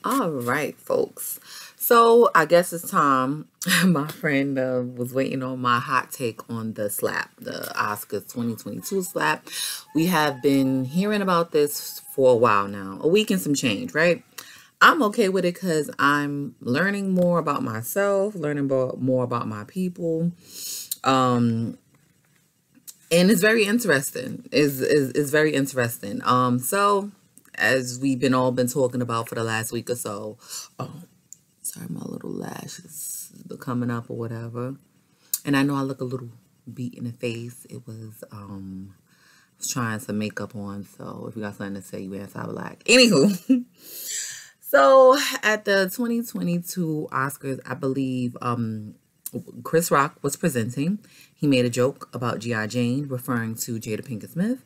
All right, folks. So I guess it's time. My friend was waiting on my hot take on the slap, the Oscars 2022 slap. We have been hearing about this for a while now, a week and some change, right? I'm okay with it because I'm learning more about myself, learning more about my people. Um, and it's very interesting. Is very interesting. So as we've been talking about for the last week or so. Oh, sorry, my little lashes coming up or whatever. And I know I look a little beat in the face. It was I was trying some makeup on, so if you got something to say, you answer black. Anywho, so at the 2022 Oscars, I believe Chris Rock was presenting. He made a joke about G.I. Jane, referring to Jada Pinkett Smith.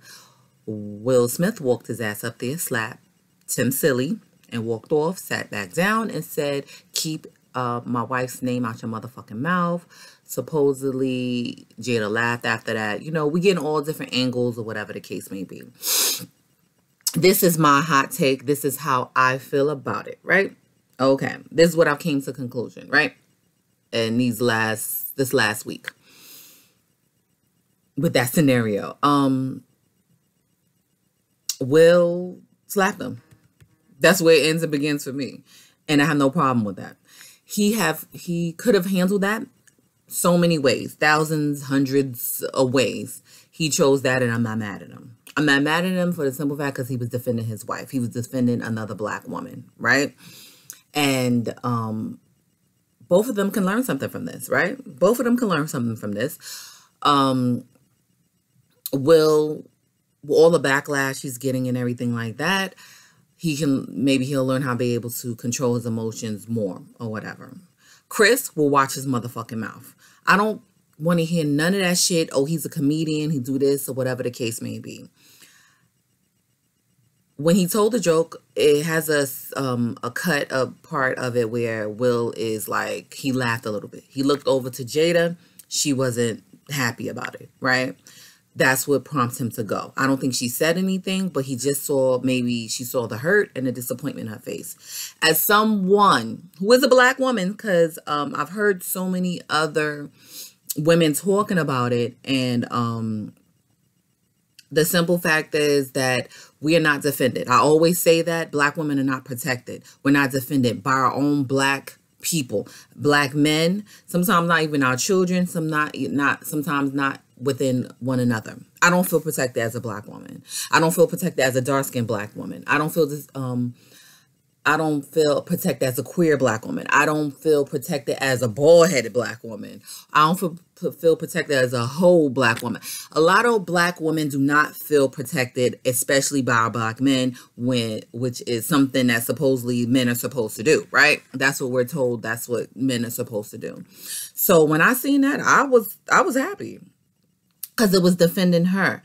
Will Smith walked his ass up there, slapped Tim Silly, and walked off, sat back down, and said, keep my wife's name out your motherfucking mouth. Supposedly, Jada laughed after that. You know, we getting all different angles or whatever the case may be. This is my hot take. This is how I feel about it, right? Okay. This is what I've came to conclusion, right? And this last week with that scenario. Will slap them. That's where it ends and begins for me. And I have no problem with that. He could have handled that so many ways, thousands, hundreds of ways. He chose that, and I'm not mad at him. I'm not mad at him for the simple fact because he was defending his wife. He was defending another black woman, right? And both of them can learn something from this, right? Both of them can learn something from this. Will all the backlash he's getting and everything like that, he'll learn how to be able to control his emotions more or whatever. Chris will watch his motherfucking mouth. I don't want to hear none of that shit. Oh, he's a comedian, he do this or whatever the case may be. When he told the joke, it has a cut, a part of it where Will is like, he laughed a little bit. He looked over to Jada. She wasn't happy about it, right? That's what prompts him to go. I don't think she said anything, but he just maybe she saw the hurt and the disappointment in her face. As someone who is a black woman, because I've heard so many other women talking about it, and the simple fact is that we are not defended. I always say that black women are not protected. We're not defended by our own black people, black men, sometimes not even our children, sometimes not within one another. I don't feel protected as a black woman. I don't feel protected as a dark-skinned black woman. I don't feel protected as a queer black woman. I don't feel protected as a bald-headed black woman. I don't feel protected as a whole black woman. A lot of black women do not feel protected, especially by our black men, which is something that supposedly men are supposed to do, right? That's what we're told. That's what men are supposed to do. So when I seen that, I was happy because it was defending her.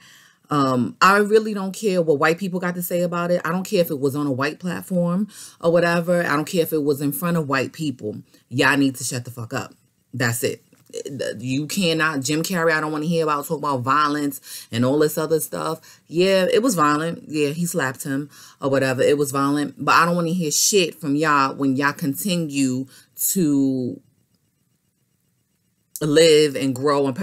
I really don't care what white people got to say about it. I don't care if it was on a white platform or whatever. I don't care if it was in front of white people. Y'all need to shut the fuck up. That's it. You cannot, Jim Carrey, I don't want to hear talk about violence and all this other stuff. Yeah, it was violent. Yeah, he slapped him or whatever. It was violent. But I don't want to hear shit from y'all when y'all continue to live and grow and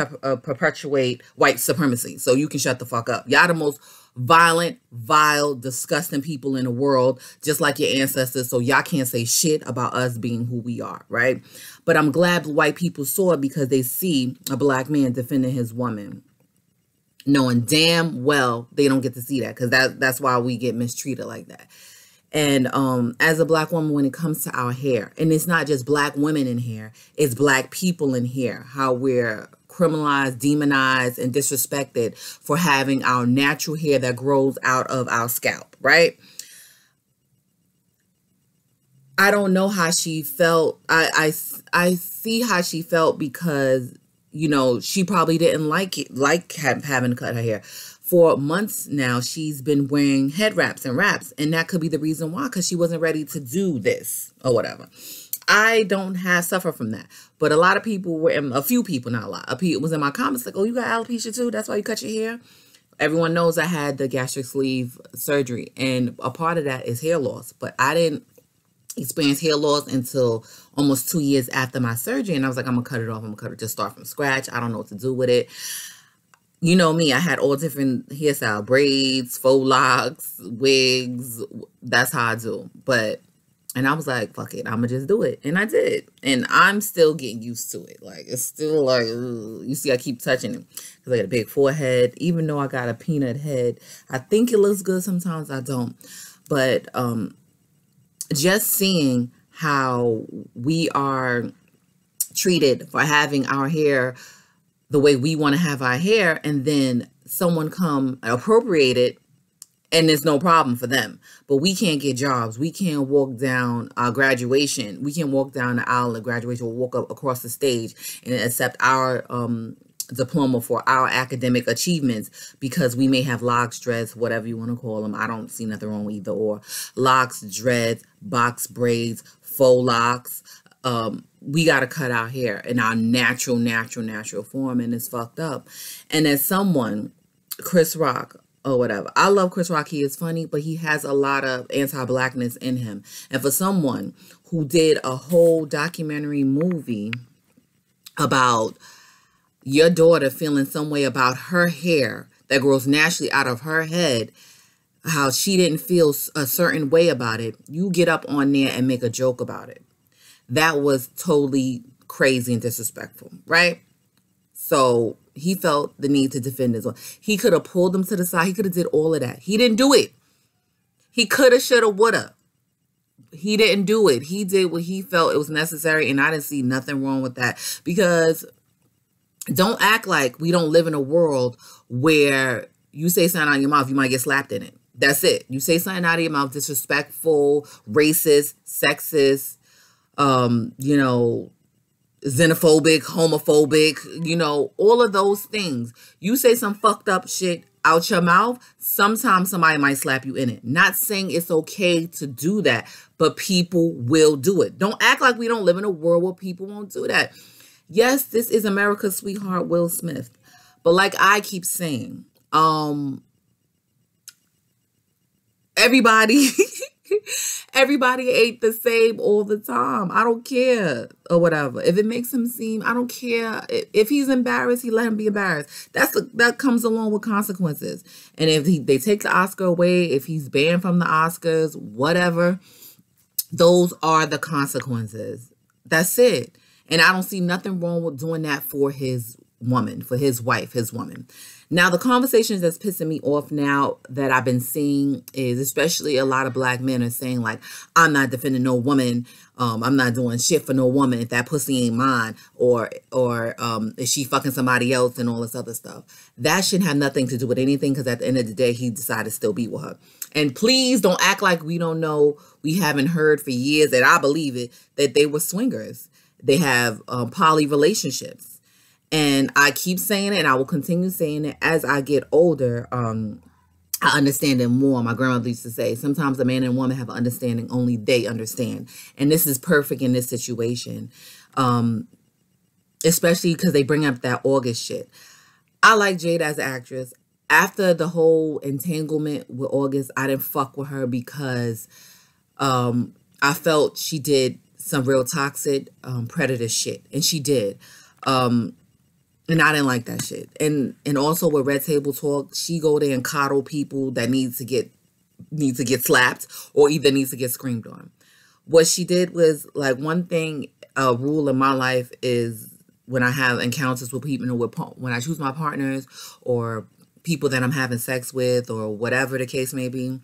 perpetuate white supremacy. So you can shut the fuck up. Y'all the most violent, vile, disgusting people in the world, just like your ancestors. So y'all can't say shit about us being who we are, right? But I'm glad white people saw it because they see a black man defending his woman, knowing damn well they don't get to see that because that's why we get mistreated like that. And as a black woman, when it comes to our hair, and it's not just black women in hair, it's black people in hair, how we're criminalized, demonized, and disrespected for having our natural hair that grows out of our scalp, right? I don't know how she felt. I see how she felt because, you know, she probably didn't like it, having to cut her hair. For months now, she's been wearing head wraps and wraps, and that could be the reason why, because she wasn't ready to do this or whatever. I don't suffer from that, but a lot of people a few people, not a lot, of people was in my comments like, "Oh, you got alopecia too? That's why you cut your hair." Everyone knows I had the gastric sleeve surgery, and a part of that is hair loss, but I didn't experienced hair loss until almost 2 years after my surgery. And I was like, I'm going to cut it off. I'm going to cut it, just start from scratch. I don't know what to do with it. You know me, I had all different hairstyle, braids, faux locks, wigs. That's how I do. And I was like, fuck it, I'm going to just do it. And I did. And I'm still getting used to it. Like, it's still like, ugh. You see, I keep touching it because I got a big forehead. Even though I got a peanut head, I think it looks good. Sometimes I don't. But just seeing how we are treated for having our hair the way we want to have our hair, and then someone come appropriate it, and there's no problem for them. But we can't get jobs. We can't walk down our graduation. We can't walk down the aisle at graduation or walk up across the stage and accept our diploma for our academic achievements because we may have locks, dreads, whatever you want to call them. I don't see nothing wrong with either or. Locks, dreads, box braids, faux locks. We got to cut our hair in our natural form, and it's fucked up. And as someone, Chris Rock or whatever, I love Chris Rock. He is funny, but he has a lot of anti-blackness in him. And for someone who did a whole documentary movie about your daughter feeling some way about her hair that grows naturally out of her head, how she didn't feel a certain way about it, you get up on there and make a joke about it. That was totally crazy and disrespectful, right? So he felt the need to defend his wife. He could have pulled him to the side. He could have did all of that. He didn't do it. He could have, should have, would have. He didn't do it. He did what he felt it was necessary, and I didn't see nothing wrong with that. Because don't act like we don't live in a world where you say something out of your mouth, you might get slapped in it. That's it. You say something out of your mouth, disrespectful, racist, sexist, xenophobic, homophobic, all of those things. You say some fucked up shit out your mouth, sometimes somebody might slap you in it. Not saying it's okay to do that, but people will do it. Don't act like we don't live in a world where people won't do that. Yes, this is America's sweetheart, Will Smith. But like I keep saying, everybody ain't the same all the time. I don't care or whatever. If it makes him seem, I don't care. If he's embarrassed, he let him be embarrassed. That comes along with consequences. And if they take the Oscar away, if he's banned from the Oscars, whatever, those are the consequences. That's it. And I don't see nothing wrong with doing that for his woman, for his wife, his woman. Now, the conversations that's pissing me off now that I've been seeing is especially a lot of black men are saying like, I'm not defending no woman. I'm not doing shit for no woman if that pussy ain't mine, or is she fucking somebody else and all this other stuff. That shouldn't have nothing to do with anything, because at the end of the day, he decided to still be with her. And please don't act like we don't know. We haven't heard for years, that I believe it, that they were swingers. They have poly relationships. And I keep saying it, and I will continue saying it as I get older. I understand it more. My grandmother used to say, sometimes a man and a woman have an understanding only they understand. And this is perfect in this situation, especially because they bring up that August shit. I like Jada as an actress. After the whole entanglement with August, I didn't fuck with her because I felt she did some real toxic predator shit. And she did. And I didn't like that shit. And also with Red Table Talk, she go there and coddle people that need to get slapped or either needs to get screamed on. What she did was, like, one thing, a rule in my life is when I have encounters with people, when I choose my partners or people that I'm having sex with or whatever the case may be,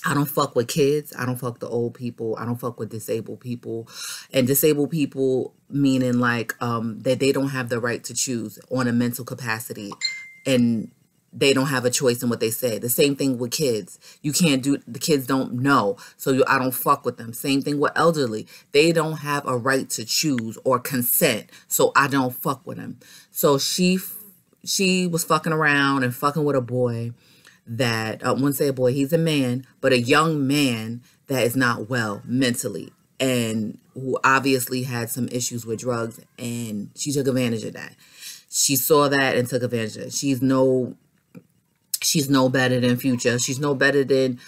I don't fuck with kids. I don't fuck the old people. I don't fuck with disabled people. And disabled people meaning like that they don't have the right to choose on a mental capacity, and they don't have a choice in what they say. The same thing with kids. You can't do, the kids don't know, so I don't fuck with them. Same thing with elderly. They don't have a right to choose or consent, so I don't fuck with them. So she was fucking around and fucking with a boy that, I wouldn't say a boy, he's a man, but a young man that is not well mentally and who obviously had some issues with drugs, and she took advantage of that. She saw that and took advantage of it. She's no better than Future. She's no better than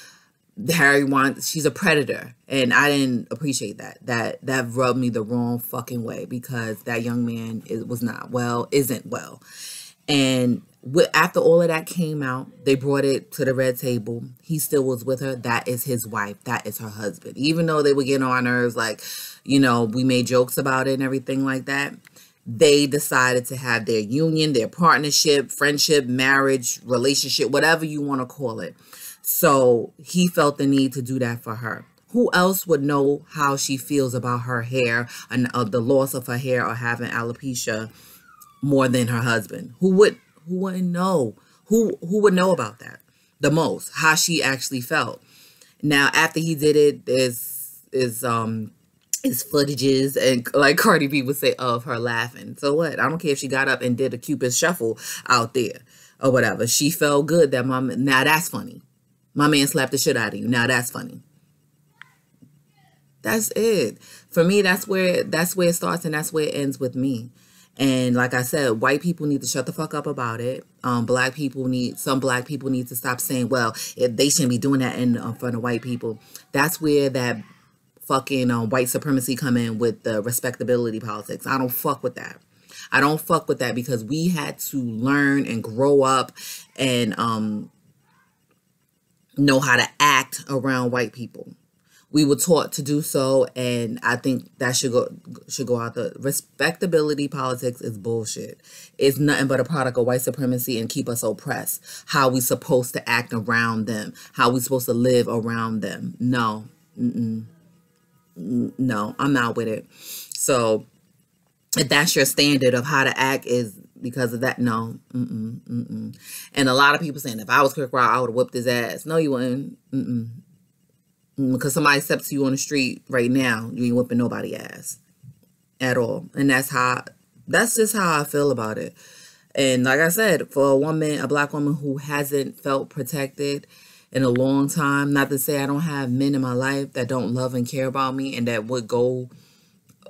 Harry wants, she's a predator. And I didn't appreciate that. That rubbed me the wrong fucking way, because that young man was not well, isn't well. And after all of that came out, they brought it to the red table. He still was with her. That is his wife. That is her husband. Even though they were getting on our nerves, like, you know, we made jokes about it and everything like that. They decided to have their union, their partnership, friendship, marriage, relationship, whatever you want to call it. So he felt the need to do that for her. Who else would know how she feels about her hair and the loss of her hair or having alopecia more than her husband? Who wouldn't know? Who would know about that the most? How she actually felt. Now, after he did it, is footages, and like Cardi B would say, of her laughing. So what? I don't care if she got up and did a Cupid shuffle out there or whatever. She felt good that now that's funny. My man slapped the shit out of you. Now that's funny. That's it. For me, that's where it starts and that's where it ends with me. And like I said, white people need to shut the fuck up about it. Some black people need to stop saying, well, they shouldn't be doing that in front of white people. That's where that fucking white supremacy come in with the respectability politics. I don't fuck with that. I don't fuck with that, because we had to learn and grow up and know how to act around white people. We were taught to do so, and I think that should go out. The respectability politics is bullshit. It's nothing but a product of white supremacy and keep us oppressed. How we supposed to act around them? How we supposed to live around them? No, no, I'm not with it. So if that's your standard of how to act is because of that, no, And a lot of people saying, if I was Chris Rock, I would have whipped his ass. No, you wouldn't. Because somebody steps to you on the street right now, you ain't whipping nobody's ass at all. And that's just how I feel about it. And like I said, for a black woman who hasn't felt protected in a long time, not to say I don't have men in my life that don't love and care about me and that would go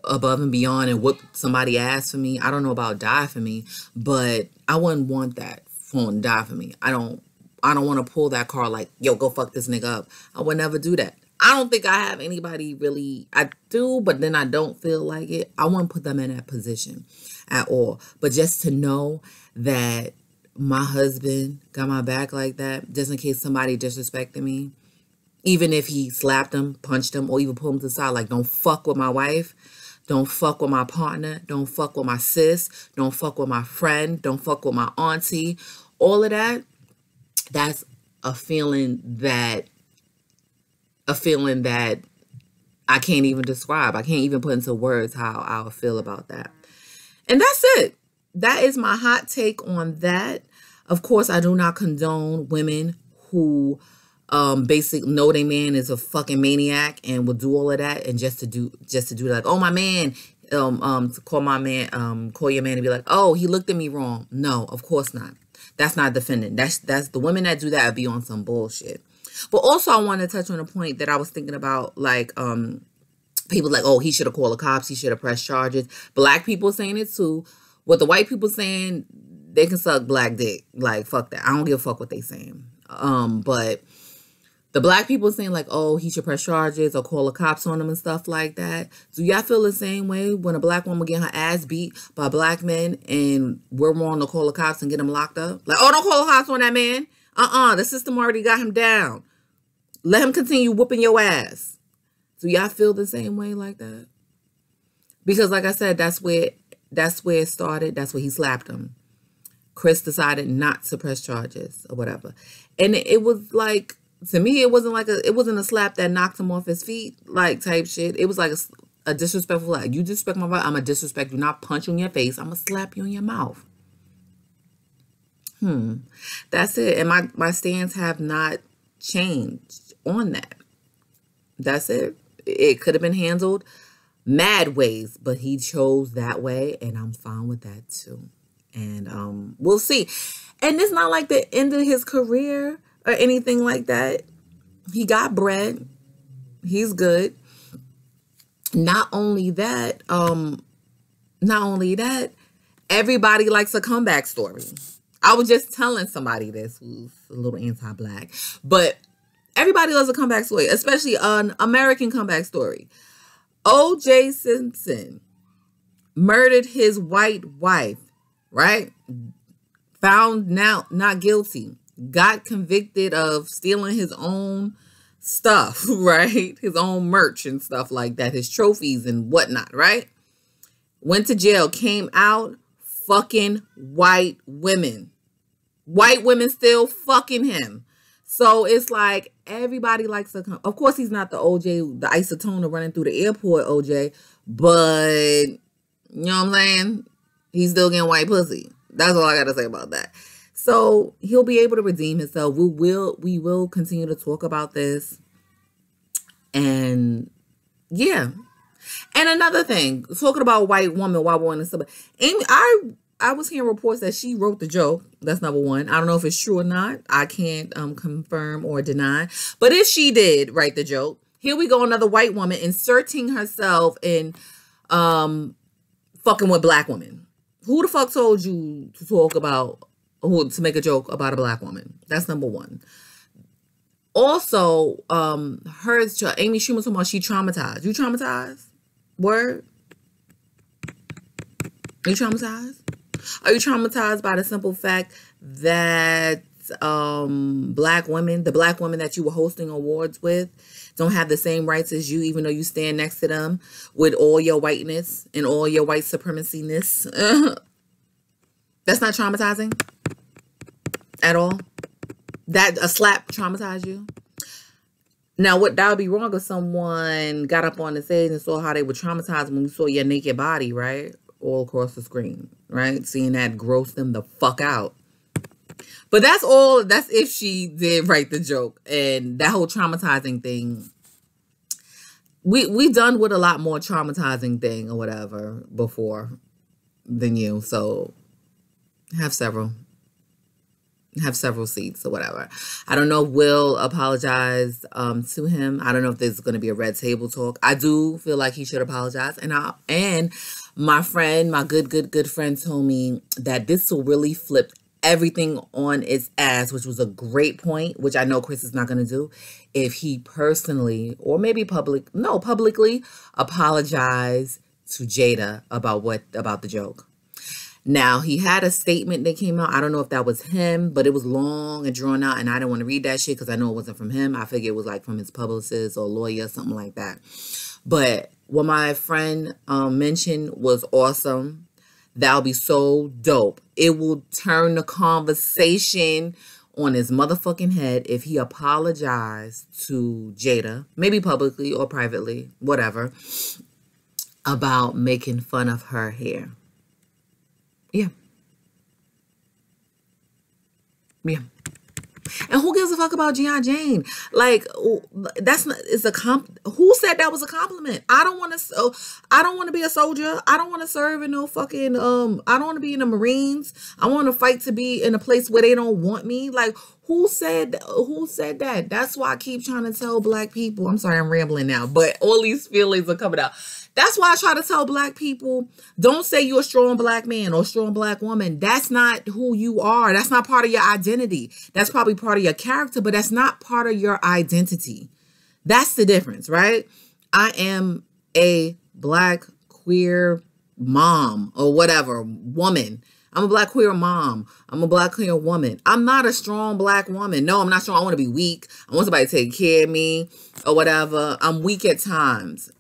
above and beyond and whip somebody's ass for me. I don't know about die for me, but I wouldn't want that for him to die for me. I don't want to pull that card like, yo, go fuck this nigga up. I would never do that. I don't think I have anybody really. I do, but then I don't feel like it. I wouldn't put them in that position at all. But just to know that my husband got my back like that, just in case somebody disrespected me, even if he slapped him, punched him, or even pulled him to the side, like, don't fuck with my wife. Don't fuck with my partner. Don't fuck with my sis. Don't fuck with my friend. Don't fuck with my auntie. All of that. That's a feeling that I can't even describe. I can't even put into words how I feel about that. And that's it. That is my hot take on that. Of course, I do not condone women who basically know their man is a fucking maniac and will do all of that, and just to do like, oh, my man, to call my man, call your man and be like, oh, he looked at me wrong. No, of course not. That's not defending. That's the women that do that would be on some bullshit. But also, I want to touch on a point that I was thinking about, like, people like, oh, he should have called the cops. He should have pressed charges. Black people saying it too. What the white people saying, they can suck black dick. Like, fuck that. I don't give a fuck what they saying. But the black people saying like, oh, he should press charges or call the cops on him and stuff like that. Do y'all feel the same way when a black woman get her ass beat by black men and we're wrong to call the cops and get him locked up? Like, oh, don't call the cops on that man. The system already got him down. Let him continue whooping your ass. Do y'all feel the same way like that? Because like I said, that's where it started. That's where he slapped him. Chris decided not to press charges or whatever. And it was like, to me, it wasn't a slap that knocked him off his feet, like type shit. It was like a disrespectful, like, you disrespect my wife, I'm going to disrespect you, not punch you in your face, I'm going to slap you in your mouth. That's it. And my stance have not changed on that. That's it. It could have been handled mad ways, but he chose that way, and I'm fine with that too. And we'll see. And it's not like the end of his career or anything like that. He got bread. He's good. Not only that, everybody likes a comeback story. I was just telling somebody this who's a little anti-black, but Everybody loves a comeback story, especially an American comeback story. O.J. Simpson murdered his white wife, right? Found now not guilty. Got convicted of stealing his own stuff, right? His own merch and stuff like that, his trophies and whatnot, right? Went to jail, came out, fucking white women. White women still fucking him. So it's like everybody likes to come. Of course, he's not the OJ, the isotona running through the airport OJ, but you know what I'm saying? He's still getting white pussy. That's all I got to say about that. So he'll be able to redeem himself. We will continue to talk about this. And yeah. And another thing, talking about white woman while we're on the subject, Amy, I was hearing reports that she wrote the joke. That's number one. I don't know if it's true or not. I can't confirm or deny. But if she did write the joke, here we go, another white woman inserting herself in fucking with black women. Who the fuck told you to talk about, to make a joke about a black woman? That's number one. Also, Amy Schumer talking about she traumatized. You traumatized? Word? Are you traumatized? Are you traumatized by the simple fact that black women, the black women that you were hosting awards with, don't have the same rights as you, even though you stand next to them with all your whiteness and all your white supremacy-ness? That's not traumatizing at all? That a slap traumatized you? Now, that would be wrong if someone got up on the stage and saw how they were traumatized when you saw your naked body, right? All across the screen, right? Seeing that grossed them the fuck out. But that's if she did write the joke. And that whole traumatizing thing, we done with a lot more traumatizing thing or whatever before than you. So have several seats or whatever. I don't know if Will apologize to him. I don't know if there's going to be a red table talk. I do feel like he should apologize. And my friend, my good friend told me that this will really flip everything on its ass, which was a great point, which I know Chris is not going to do, if he personally or maybe publicly apologize to Jada about the joke. Now, he had a statement that came out. I don't know if that was him, but it was long and drawn out, and I didn't want to read that shit because I know it wasn't from him. I figured it was like from his publicist or lawyer, something like that. But what my friend mentioned was awesome. That'll be so dope. It will turn the conversation on his motherfucking head if he apologized to Jada, maybe publicly or privately, whatever, about making fun of her hair. Yeah. Yeah. And who gives a fuck about G.I. Jane? Like, who said that was a compliment? I don't want to be a soldier. I don't want to serve in no fucking, I don't want to be in the Marines. I want to fight to be in a place where they don't want me. Like, who said that? That's why I keep trying to tell black people. I'm sorry, I'm rambling now, but all these feelings are coming out. That's why I try to tell black people, don't say you're a strong black man or a strong black woman. That's not who you are. That's not part of your identity. That's probably part of your character, but that's not part of your identity. That's the difference, right? I am a black queer mom or whatever, woman. I'm a black queer mom. I'm a black queer woman. I'm not a strong black woman. No, I'm not strong. I want to be weak. I want somebody to take care of me or whatever. I'm weak at times.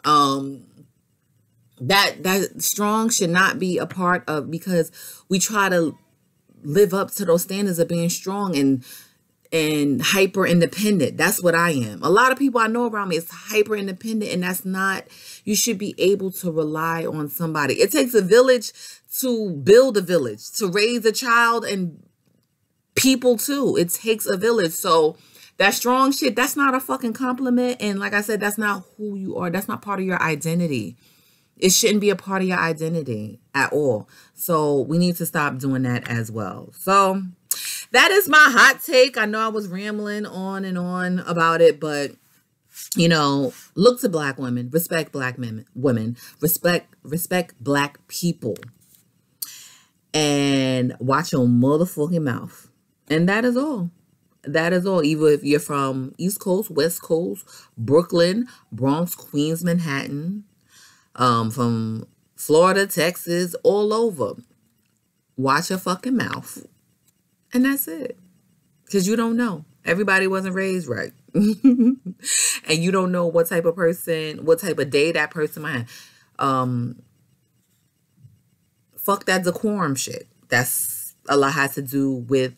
That strong should not be a part of, because we try to live up to those standards of being strong and hyper independent. That's what I am. A lot of people I know around me is hyper independent, and that's not, you should be able to rely on somebody. It takes a village to build a village, to raise a child, and people too. It takes a village. So that strong shit, that's not a fucking compliment. And like I said, that's not who you are. That's not part of your identity. It shouldn't be a part of your identity at all. So we need to stop doing that as well. So that is my hot take. I know I was rambling on and on about it, but you know, look to black women, respect black women, respect black people, and watch your motherfucking mouth. And that is all. That is all. Either if you're from East Coast, West Coast, Brooklyn, Bronx, Queens, Manhattan, from Florida, Texas, all over. Watch your fucking mouth. And that's it. Because you don't know. Everybody wasn't raised right. And you don't know what type of person, what type of day that person might have. Fuck that decorum shit. That's a lot has to do with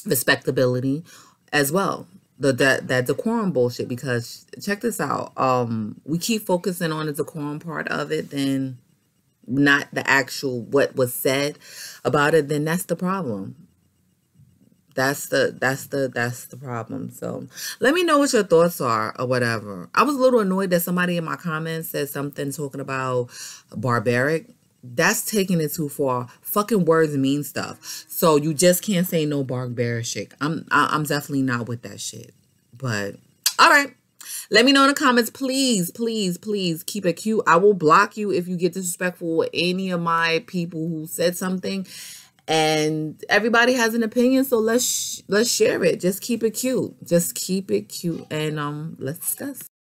respectability as well. That decorum bullshit, because check this out. We keep focusing on the decorum part of it, then not the actual what was said about it, then that's the problem. That's the problem. So let me know what your thoughts are or whatever. I was a little annoyed that somebody in my comments said something talking about barbaric. That's taking it too far. Fucking words mean stuff. So you just can't say no barbaric shit. I'm definitely not with that shit. But all right. Let me know in the comments. Please, please, please keep it cute. I will block you if you get disrespectful with any of my people who said something. And everybody has an opinion, so let's share it. Just keep it cute. Just keep it cute, and let's discuss.